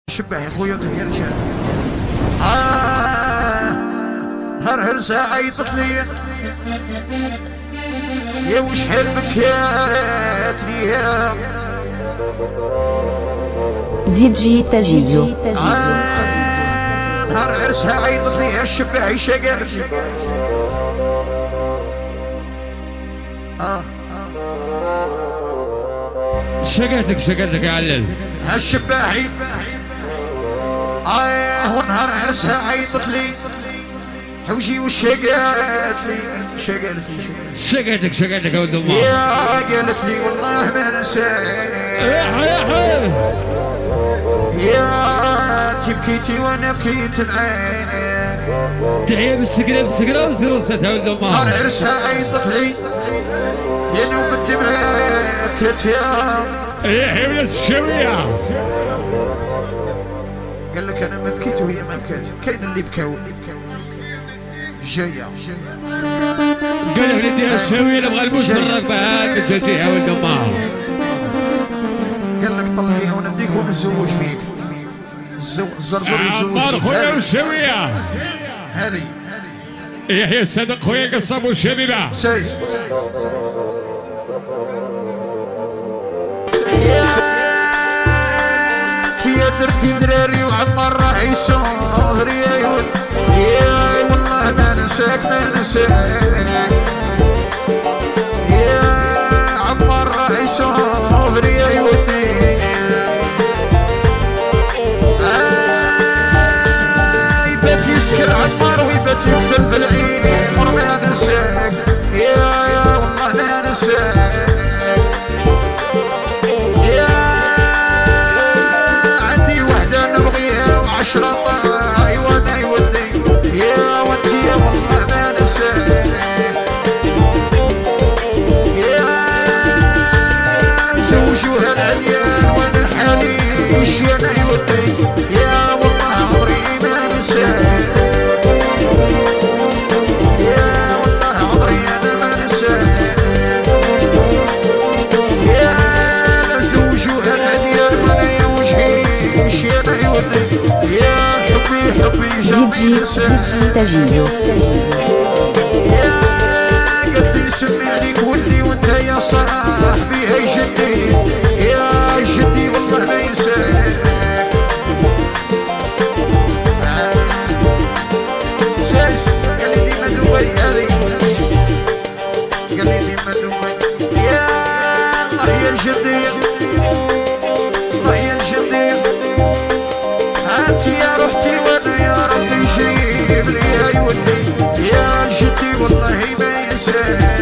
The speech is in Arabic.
شبه يا خويا يا رجال هرهر ساعة يطفلي يا وشحال بكاتني يا دي جي تاجيو هرهر ساعة يطفلي يا الشبه يشقر شقتك يا علل هالشباحي ونهار عرسها عيطت لي حوجي وشقالت لي شقتك يا ولد امك يا قالت لي والله ما نساك يا تبكيتي وانا بكيت معاك تعيب السكرة وزروستها يا ولد امك نهار عرسها عيطت لي يا نوم الدمعة كتيا يا ولد الشوية قال لك انا ما بكيت وهي ما بكات كاين اللي بكاو جايه قال لك نديها الشوية نبغى البوس الركبة هاد بتجيها يا ولد امها قال لك طلعيها ونديك ونتزوج فيك الزرزور يزوج عمار خويا والشوية هذه يحيى الصدق خويا قصاب والشبيبة سايس يا درتي دراري وعمر راح يسهر يا ولد يا والله ما نساك يا عمر راح يسهر يا ولدي يبات يسكر عمر ويبات يقتل في العين مر ما نساك يا والله ما نساك عشرة طاي وانا يودي يا ودي يا والله ما نساك يا زوجوها العديان وانا حاليش يا انا يودي يا والله عمري ما نساك يا والله عمري انا ما نساك يا زوجوها العديان وانا يا وجهيش يا انا يودي يا حبي دي جي تاجيو يا قلت لي سمي عليك ولدي وانت يا صاحبي هاي جدي يا جدي والله ما ينساك سايس قال لي ديما دبي هذه قال لي ديما دبي يا الله يا الجدي الله يا الجدي انت يا روحتي وانا يا ربي جيب لي يا ولدي يا جدي والله ما ينساك